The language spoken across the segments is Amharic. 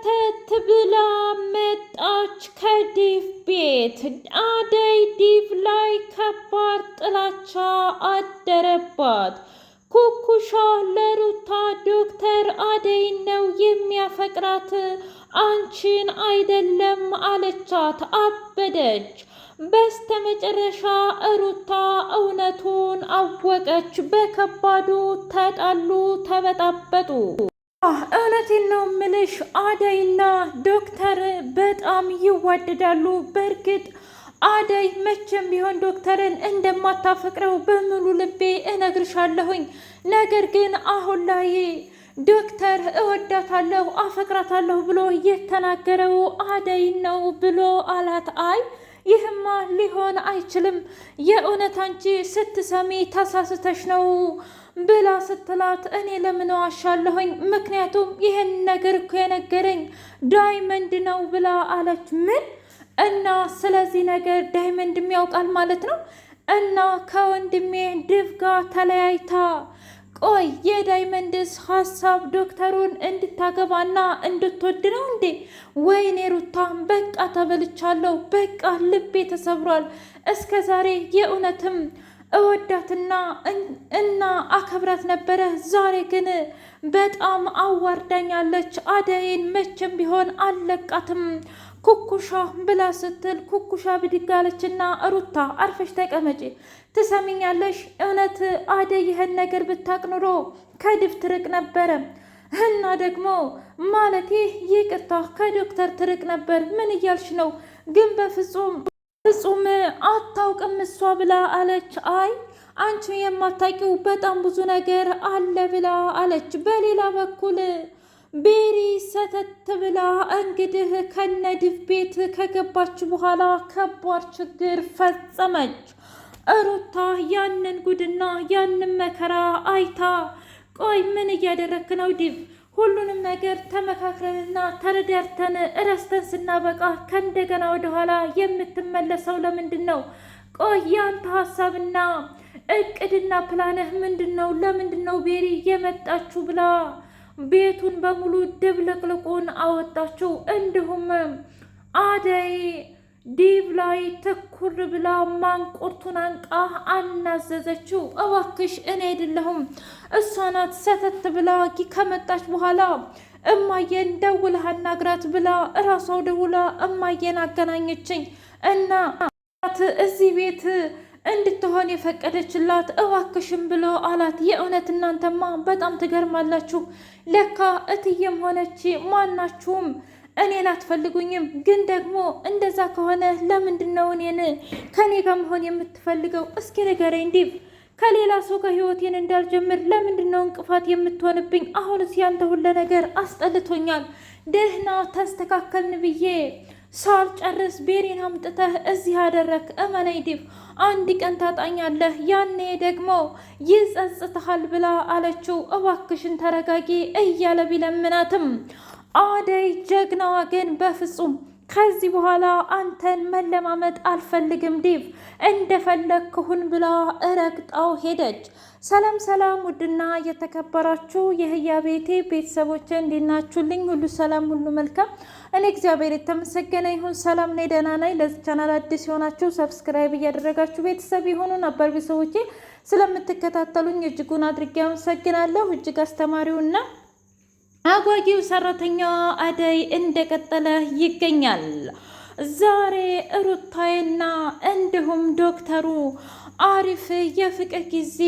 ሰተት ብላ መጣች ከዲቭ ቤት። አደይ ዲቭ ላይ ከባድ ጥላቻ አደረባት። ኩኩሻ ለሩታ ዶክተር አደይ ነው የሚያፈቅራት አንቺን አይደለም አለቻት። አበደች። በስተመጨረሻ ሩታ እውነቱን አወቀች። በከባዱ ተጣሉ፣ ተበጣበጡ። እውነቴን ነው ምልሽ አደይና ዶክተር በጣም ይዋደዳሉ። በእርግጥ አደይ መቼም ቢሆን ዶክተርን እንደማታፈቅረው በሙሉ ልቤ እነግርሻለሁኝ። ነገር ግን አሁን ላይ ዶክተር እወዳታለሁ፣ አፈቅራታለሁ ብሎ የተናገረው አደይ ነው ብሎ አላት። አይ ይህማ ሊሆን አይችልም፣ የእውነት አንቺ ስትሰሚ ተሳስተሽ ነው ብላ ስትላት፣ እኔ ለምን ዋሻለሁኝ? ምክንያቱም ይህን ነገር እኮ የነገረኝ ዳይመንድ ነው ብላ አለች። ምን? እና ስለዚህ ነገር ዳይመንድም ያውቃል ማለት ነው? እና ከወንድሜ ዲቭ ጋር ተለያይታ ቆይ የዳይመንድስ ሀሳብ ዶክተሩን እንድታገባና እንድትወድ ነው እንዴ? ወይኔ ሩታ በቃ ተበልቻለሁ፣ በቃ ልቤ ተሰብሯል። እስከ ዛሬ የእውነትም እወዳትና እና አከብራት ነበረ። ዛሬ ግን በጣም አዋርዳኛለች። አደይን መቼም ቢሆን አልለቃትም ኩኩሻ ብላ ስትል ኩኩሻ ብድግ አለችና ሩታ አርፈሽ ተቀመጪ፣ ትሰሚኛለሽ? እውነት አደይ ይህን ነገር ብታቅ ኑሮ ከዲቭ ትርቅ ነበረ እና ደግሞ ማለቴ ይቅርታ ከዶክተር ትርቅ ነበር። ምን እያልሽ ነው? ግን በፍጹም አታውቅም እሷ ብላ አለች። አይ አንቺ የማታውቂው በጣም ብዙ ነገር አለ ብላ አለች። በሌላ በኩል ቤሪ ሰተት ብላ እንግዲህ ከነዲቭ ቤት ከገባች በኋላ ከባድ ችግር ፈጸመች። ሩታ ያንን ጉድና ያንን መከራ አይታ ቆይ ምን እያደረክ ነው ዲቭ? ሁሉንም ነገር ተመካክረንና ተረዳርተን እረስተን ስናበቃ ከእንደገና ወደኋላ የምትመለሰው ለምንድን ነው? ቆይ ያንተ ሀሳብና እቅድና ፕላንህ ምንድን ነው? ለምንድን ነው ቤሪ የመጣችሁ ብላ ቤቱን በሙሉ ድብልቅልቁን አወጣችው። እንዲሁም አደይ ዲቭ ላይ ትኩር ብላ ማንቁርቱን አንቃ አናዘዘችው። እባክሽ እኔ አይደለሁም እሷ ናት ሰተት ብላ ከመጣች በኋላ እማዬን ደውለህ አናግራት ብላ እራሷው ደውላ እማዬን አገናኘችኝ እና እዚህ ቤት እንድትሆን የፈቀደችላት እባክሽም ብሎ አላት። የእውነት እናንተማ በጣም ትገርማላችሁ። ለካ እትዬም ሆነች ማናችሁም እኔን አትፈልጉኝም። ግን ደግሞ እንደዛ ከሆነ ለምንድን ነው እኔን ከኔ ጋር መሆን የምትፈልገው? እስኪ ንገረኝ ዲቭ። ከሌላ ሰው ጋር ህይወቴን እንዳልጀምር ለምንድን ነው እንቅፋት የምትሆንብኝ? አሁንስ ያንተ ሁሉ ነገር አስጠልቶኛል። ደህና ተስተካከልን ብዬ ሳልጨርስ ቤሪን አምጥተህ እዚህ አደረክ። እመነኝ ዲቭ አንድ ቀን ታጣኛለህ፣ ያኔ ደግሞ ይጸጽትሃል ብላ አለችው። እባክሽን ተረጋጊ እያለ ቢለምናትም አደይ ጀግናዋ ግን በፍጹም ከዚህ በኋላ አንተን መለማመጥ አልፈልግም ዲቭ፣ እንደፈለግክሁን ብላ እረግጣው ሄደች። ሰላም ሰላም! ውድና የተከበራችሁ የህያ ቤቴ ቤተሰቦች እንዲናችሁልኝ ሁሉ ሰላም ሁሉ መልካም። እኔ እግዚአብሔር የተመሰገነ ይሁን ሰላም ነኝ፣ ደህና ነኝ። ለዚህ ቻናል አዲስ የሆናችሁ ሰብስክራይብ እያደረጋችሁ ቤተሰብ የሆኑ ነበር ቤተሰቦቼ ስለምትከታተሉኝ እጅጉን አድርጌ አመሰግናለሁ። እጅግ አስተማሪውና አጓጊው ሰራተኛዋ አደይ እንደቀጠለ ይገኛል። ዛሬ ሩታዬና እንዲሁም ዶክተሩ አሪፍ የፍቅር ጊዜ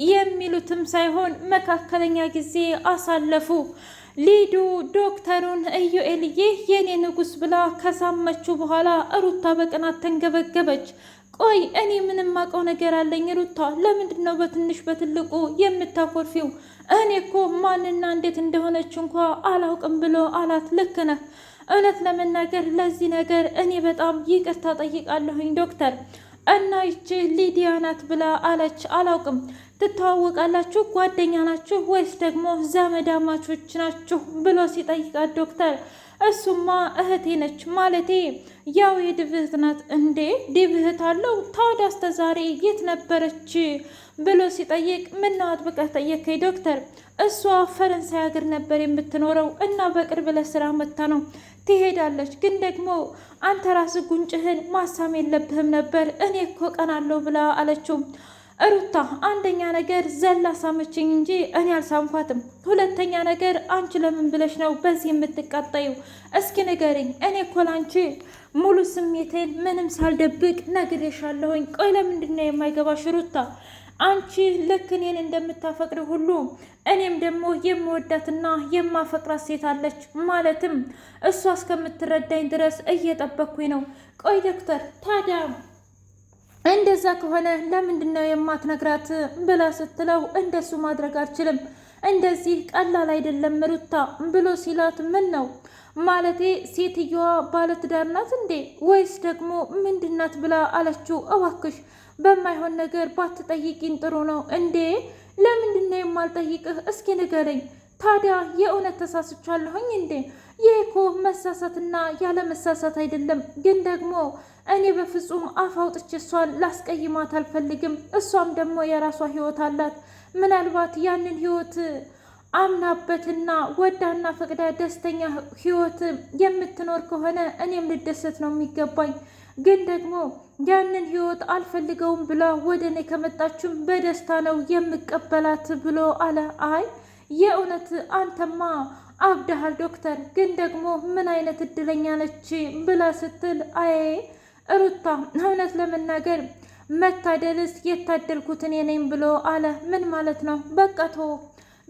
የሚሉትም ሳይሆን መካከለኛ ጊዜ አሳለፉ። ሊዱ ዶክተሩን ኢዩኤልዬ የኔ ንጉስ ብላ ከሳመችው በኋላ ሩታ በቅናት ተንገበገበች። ቆይ እኔ ምንም አውቀው ነገር አለኝ ሩታ፣ ለምንድን ነው በትንሽ በትልቁ የምታኮርፊው? እኔ እኮ ማንና እንዴት እንደሆነች እንኳ አላውቅም ብሎ አላት። ልክ ነህ፣ እውነት ለመናገር ለዚህ ነገር እኔ በጣም ይቅርታ ጠይቃለሁኝ ዶክተር። እና ይቺ ሊዲያ ናት ብላ አለች። አላውቅም፣ ትተዋወቃላችሁ? ጓደኛ ናችሁ ወይስ ደግሞ ዘመዳማቾች ናችሁ ብሎ ሲጠይቃት ዶክተር እሱማ እህቴ ነች፣ ማለቴ ያው የዲብ እህት ናት። እንዴ ዲብ እህት አለው? ታዲያ እስከ ዛሬ የት ነበረች ብሎ ሲጠይቅ ምነው አጥብቀህ ጠየከኝ ዶክተር? እሷ ፈረንሳይ ሀገር ነበር የምትኖረው እና በቅርብ ለስራ መታ ነው ትሄዳለች። ግን ደግሞ አንተ ራስህ ጉንጭህን ማሳም የለብህም ነበር፣ እኔ እኮ ቀናለሁ ብላ አለችው። ሩታ አንደኛ ነገር ዘላ ሳመችኝ እንጂ እኔ አልሳምኳትም። ሁለተኛ ነገር አንቺ ለምን ብለሽ ነው በዚህ የምትቃጣዩ? እስኪ ንገሪኝ። እኔ እኮ ላንቺ ሙሉ ስሜቴን ምንም ሳልደብቅ ነግሬሻለሁኝ። ቆይ ለምንድን ነው የማይገባሽ ሩታ? አንቺ ልክ እኔን እንደምታፈቅሪ ሁሉ እኔም ደግሞ የምወዳትና የማፈቅራት ሴት አለች። ማለትም እሷ እስከምትረዳኝ ድረስ እየጠበቅኩኝ ነው። ቆይ ዶክተር ታዲያ እንደዛ ከሆነ ለምንድን ነው የማትነግራት ብላ ስትለው እንደሱ ማድረግ አልችልም፣ እንደዚህ ቀላል አይደለም ሩታ ብሎ ሲላት ምን ነው ማለቴ ሴትየዋ ባለትዳር ናት እንዴ ወይስ ደግሞ ምንድናት ብላ አለችው። እባክሽ በማይሆን ነገር ባትጠይቂኝ ጥሩ ነው። እንዴ ለምንድን ነው የማልጠይቅህ? እስኪ ንገረኝ። ታዲያ የእውነት ተሳስቻለሁኝ እንዴ? ይህ እኮ መሳሳትና ያለ መሳሳት አይደለም። ግን ደግሞ እኔ በፍጹም አፍ አውጥቼ እሷን ላስቀይማት አልፈልግም። እሷም ደግሞ የራሷ ህይወት አላት። ምናልባት ያንን ህይወት አምናበትና ወዳና ፈቅዳ ደስተኛ ህይወት የምትኖር ከሆነ እኔም ልደሰት ነው የሚገባኝ። ግን ደግሞ ያንን ህይወት አልፈልገውም ብላ ወደ እኔ ከመጣችም በደስታ ነው የምቀበላት ብሎ አለ። አይ የእውነት አንተማ አብደሃል ዶክተር፣ ግን ደግሞ ምን አይነት እድለኛ ነች ብላ ስትል አይ ሩታ እውነት ለመናገር መታደልስ የታደልኩት እኔ ነኝ ብሎ አለ። ምን ማለት ነው?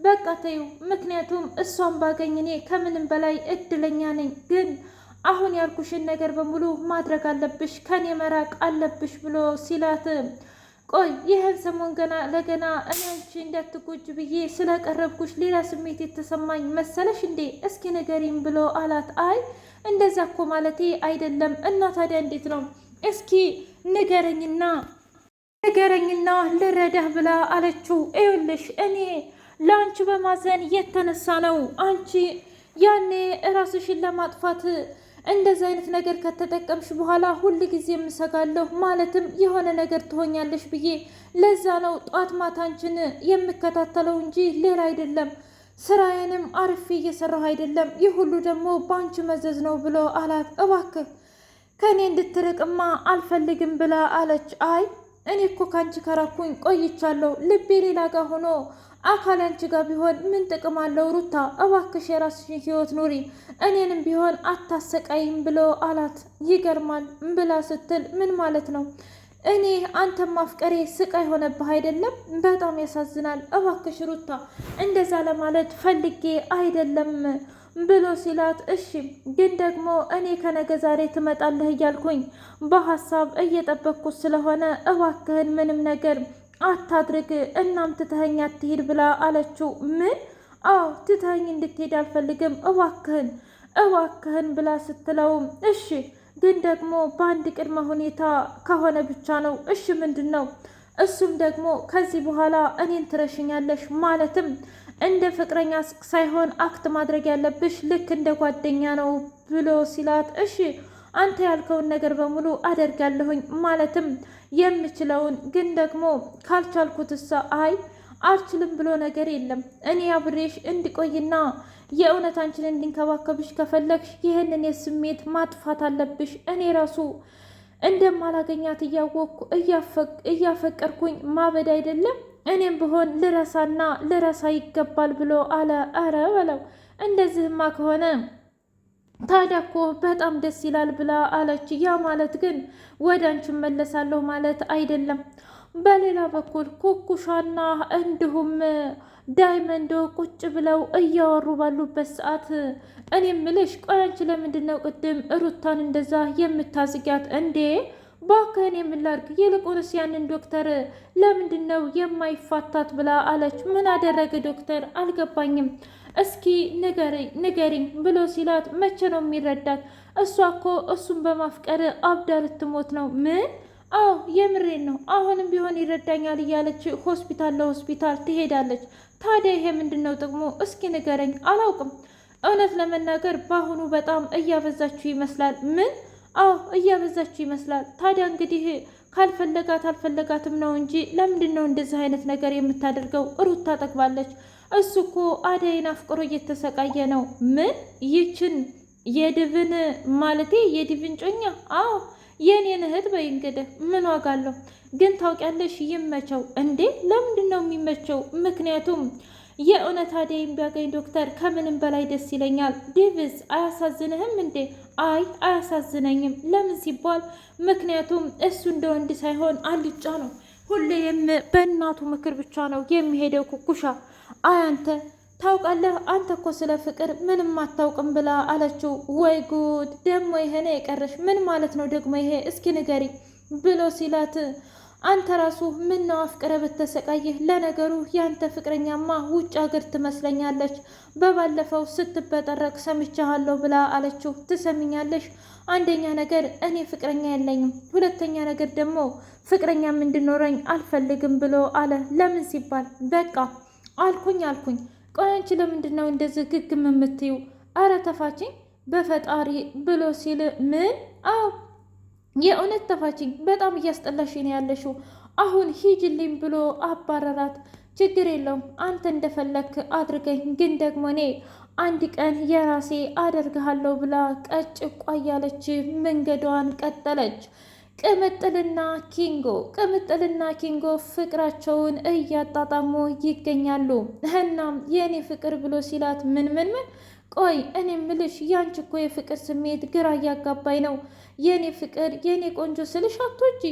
በቃ ተይው። ምክንያቱም እሷን ባገኝ እኔ ከምንም በላይ እድለኛ ነኝ። ግን አሁን ያልኩሽን ነገር በሙሉ ማድረግ አለብሽ፣ ከኔ መራቅ አለብሽ ብሎ ሲላት ቆይ ይህን ሰሞን ገና ለገና እኔ አንቺ እንዳትጎጅ ብዬ ስለቀረብኩሽ ሌላ ስሜት የተሰማኝ መሰለሽ እንዴ? እስኪ ንገሪኝ ብሎ አላት። አይ እንደዛ እኮ ማለቴ አይደለም። እና ታዲያ እንዴት ነው? እስኪ ንገረኝና ልረዳህ ብላ አለችው። ይኸውልሽ እኔ ለአንቺ በማዘን የተነሳ ነው አንቺ ያኔ ራስሽን ለማጥፋት እንደዚህ አይነት ነገር ከተጠቀምሽ በኋላ ሁል ጊዜ የምሰጋለሁ፣ ማለትም የሆነ ነገር ትሆኛለሽ ብዬ ለዛ ነው ጧት ማታ አንቺን የምከታተለው እንጂ ሌላ አይደለም። ስራዬንም አርፌ እየሰራሁ አይደለም። ይህ ሁሉ ደግሞ በአንቺ መዘዝ ነው ብሎ አላት። እባክህ ከእኔ እንድትርቅማ አልፈልግም ብላ አለች። አይ እኔ እኮ ከአንቺ ከራኩኝ ቆይቻለሁ። ልቤ ሌላ ጋር ሆኖ አካል አንቺ ጋር ቢሆን ምን ጥቅም አለው? ሩታ እባክሽ የራስሽን ህይወት ኑሪ፣ እኔንም ቢሆን አታሰቃይም ብሎ አላት። ይገርማል ብላ ስትል ምን ማለት ነው? እኔ አንተም ማፍቀሬ ስቃይ ሆነብህ አይደለም? በጣም ያሳዝናል። እባክሽ ሩታ እንደዛ ለማለት ፈልጌ አይደለም ብሎ ሲላት እሺ ግን ደግሞ እኔ ከነገ ዛሬ ትመጣለህ እያልኩኝ በሀሳብ እየጠበቅኩት ስለሆነ እባክህን ምንም ነገር አታድርግ፣ እናም ትተኸኝ አትሂድ ብላ አለችው። ምን? አዎ ትተኸኝ እንድትሄድ አልፈልግም፣ እባክህን ብላ ስትለውም እሺ ግን ደግሞ በአንድ ቅድመ ሁኔታ ከሆነ ብቻ ነው። እሺ ምንድን ነው? እሱም ደግሞ ከዚህ በኋላ እኔን ትረሽኛለሽ፣ ማለትም እንደ ፍቅረኛ ሳይሆን አክት ማድረግ ያለብሽ ልክ እንደ ጓደኛ ነው ብሎ ሲላት እሺ አንተ ያልከውን ነገር በሙሉ አደርጋለሁኝ፣ ማለትም የምችለውን። ግን ደግሞ ካልቻልኩትሳ? አይ አልችልም ብሎ ነገር የለም። እኔ አብሬሽ እንድቆይና የእውነት አንቺን እንድንከባከብሽ ከፈለግሽ ይህንን የስሜት ማጥፋት አለብሽ። እኔ ራሱ እንደማላገኛት እያወቅኩ እያፈቀርኩኝ ማበድ አይደለም። እኔም ብሆን ልረሳ ይገባል ብሎ አለ። አረ በለው እንደዚህማ ከሆነ ታዲያ እኮ በጣም ደስ ይላል ብላ አለች። ያ ማለት ግን ወደ አንቺ መለሳለሁ ማለት አይደለም። በሌላ በኩል ኩኩሻና እንዲሁም ዳይመንዶ ቁጭ ብለው እያወሩ ባሉበት ሰዓት እኔ ምልሽ ቆይ አንቺ ለምንድን ነው ቅድም ሩታን እንደዛ የምታዝጊያት እንዴ? ባክህን የምላርግ ይልቁንስ ያንን ዶክተር ለምንድን ነው የማይፋታት ብላ አለች። ምን አደረገ ዶክተር? አልገባኝም፣ እስኪ ንገሪኝ ብሎ ሲላት መቼ ነው የሚረዳት? እሷ እኮ እሱን በማፍቀር አብዳ ልትሞት ነው። ምን? አዎ የምሬን ነው። አሁንም ቢሆን ይረዳኛል እያለች ሆስፒታል ለሆስፒታል ትሄዳለች። ታዲያ ይሄ ምንድን ነው ጥቅሙ? እስኪ ንገረኝ። አላውቅም። እውነት ለመናገር በአሁኑ በጣም እያበዛችሁ ይመስላል። ምን? አዎ እያበዛችሁ ይመስላል። ታዲያ እንግዲህ ካልፈለጋት አልፈለጋትም ነው እንጂ ለምንድን ነው እንደዚህ አይነት ነገር የምታደርገው? ሩት ታጠግባለች። እሱ እኮ አደይን አፍቅሮ እየተሰቃየ ነው። ምን? ይችን የድብን ማለቴ የድብን ጮኛ? አዎ የኔን እህት በይ እንግዲህ ምን ዋጋ አለው? ግን ታውቂያለሽ፣ ይመቸው እንዴ? ለምንድን ነው የሚመቸው? ምክንያቱም የእውነት አደይም ቢያገኝ ዶክተር ከምንም በላይ ደስ ይለኛል። ዴቪስ አያሳዝንህም እንዴ? አይ አያሳዝነኝም። ለምን ሲባል ምክንያቱም እሱ እንደ ወንድ ሳይሆን አልጫ ነው። ሁሌም በእናቱ ምክር ብቻ ነው የሚሄደው። ኩኩሻ አንተ ታውቃለህ፣ አንተ እኮ ስለ ፍቅር ምንም አታውቅም ብላ አለችው። ወይ ጉድ! ደግሞ ይሄ ነው የቀረሽ? ምን ማለት ነው ደግሞ ይሄ? እስኪ ንገሪ ብሎ ሲላት አንተ ራሱ ምን ነው አፍቅረ ብትሰቃይህ? ለነገሩ ያንተ ፍቅረኛማ ውጭ ሀገር ትመስለኛለች። በባለፈው ስትበጠረቅ ሰምቻለሁ ብላ አለችው። ትሰሚኛለሽ? አንደኛ ነገር እኔ ፍቅረኛ የለኝም፣ ሁለተኛ ነገር ደግሞ ፍቅረኛም እንድኖረኝ አልፈልግም ብሎ አለ። ለምን ሲባል በቃ አልኩኝ። ቆይ አንቺ ለምንድን ነው እንደዚህ ግግም የምትይው? አረ ተፋችኝ በፈጣሪ ብሎ ሲል ምን? አዎ የእውነት ተፋችኝ፣ በጣም እያስጠላሽ ነው ያለሽው። አሁን ሂጅልኝ ብሎ አባረራት። ችግር የለውም አንተ እንደፈለክ አድርገኝ፣ ግን ደግሞ እኔ አንድ ቀን የራሴ አደርግሃለሁ ብላ ቀጭቋ እያለች መንገዷን ቀጠለች። ቅምጥልና ኪንጎ ፍቅራቸውን እያጣጣሙ ይገኛሉ። እናም የእኔ ፍቅር ብሎ ሲላት ምን ቆይ እኔ ምልሽ ያንቺ እኮ የፍቅር ስሜት ግራ እያጋባኝ ነው። የኔ ፍቅር የኔ ቆንጆ ስልሽ አትወጂ፣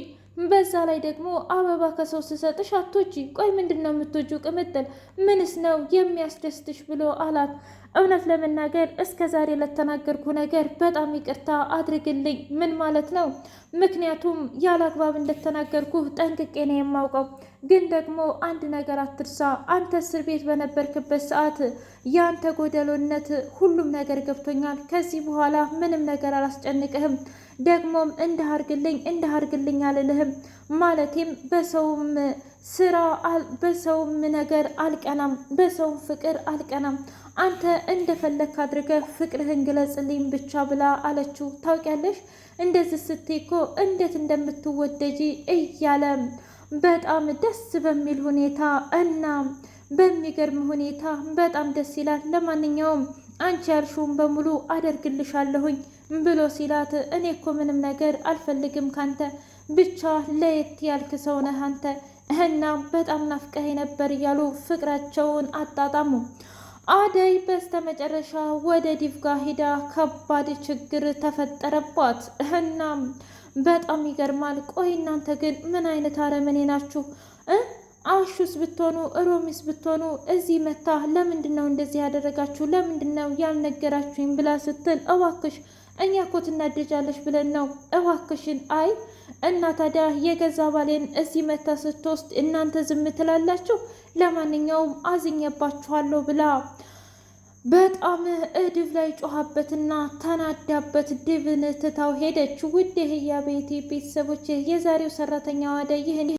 በዛ ላይ ደግሞ አበባ ከሰው ስሰጥሽ አትወጂ። ቆይ ምንድን ነው የምትወጂው? ቅምጥል ምንስ ነው የሚያስደስትሽ ብሎ አላት። እውነት ለመናገር እስከ ዛሬ ለተናገርኩ ነገር በጣም ይቅርታ አድርግልኝ። ምን ማለት ነው? ምክንያቱም ያለ አግባብ እንደተናገርኩ ጠንቅቄ ነው የማውቀው። ግን ደግሞ አንድ ነገር አትርሳ። አንተ እስር ቤት በነበርክበት ሰዓት የአንተ ጎደሎነት ሁሉም ነገር ገብቶኛል። ከዚህ በኋላ ምንም ነገር አላስጨንቅህም። ደግሞም እንዳርግልኝ አልልህም። ማለቴም በሰውም ስራ በሰውም ነገር አልቀናም፣ በሰውም ፍቅር አልቀናም። አንተ እንደፈለክ አድርገህ ፍቅርህን ግለጽልኝ ብቻ ብላ አለችው። ታውቂያለሽ እንደዚህ ስትይ እኮ እንዴት እንደምትወደጂ እያለ በጣም ደስ በሚል ሁኔታ እና በሚገርም ሁኔታ በጣም ደስ ይላል። ለማንኛውም አንቺ ያልሽውን በሙሉ አደርግልሻለሁኝ ብሎ ሲላት እኔ እኮ ምንም ነገር አልፈልግም ካንተ፣ ብቻ ለየት ያልክ ሰው ነህ አንተ እና በጣም ናፍቀህ ነበር እያሉ ፍቅራቸውን አጣጣሙ። አደይ በስተመጨረሻ ወደ ዲቭ ጋር ሂዳ ከባድ ችግር ተፈጠረባት። እናም በጣም ይገርማል። ቆይ እናንተ ግን ምን አይነት አረመኔ ናችሁ? አሹስ ብትሆኑ ሮሚስ ብትሆኑ እዚህ መታ ለምንድን ነው እንደዚህ ያደረጋችሁ? ለምንድን ነው ያልነገራችሁኝ? ብላ ስትል እባክሽ እኛ እኮ ትናደጃለሽ ብለን ነው እባክሽን። አይ እና ታዲያ የገዛ ባሌን እዚህ መታ ስትወስድ እናንተ ዝም ትላላችሁ? ለማንኛውም አዝኜባችኋለሁ ብላ በጣም ዲቭ ላይ ጮኻበትና ተናዳበት ዲቭን ትታው ሄደች። ውድ የህያ ቤቴ ቤተሰቦች የዛሬው ሰራተኛዋ አደይ ይህን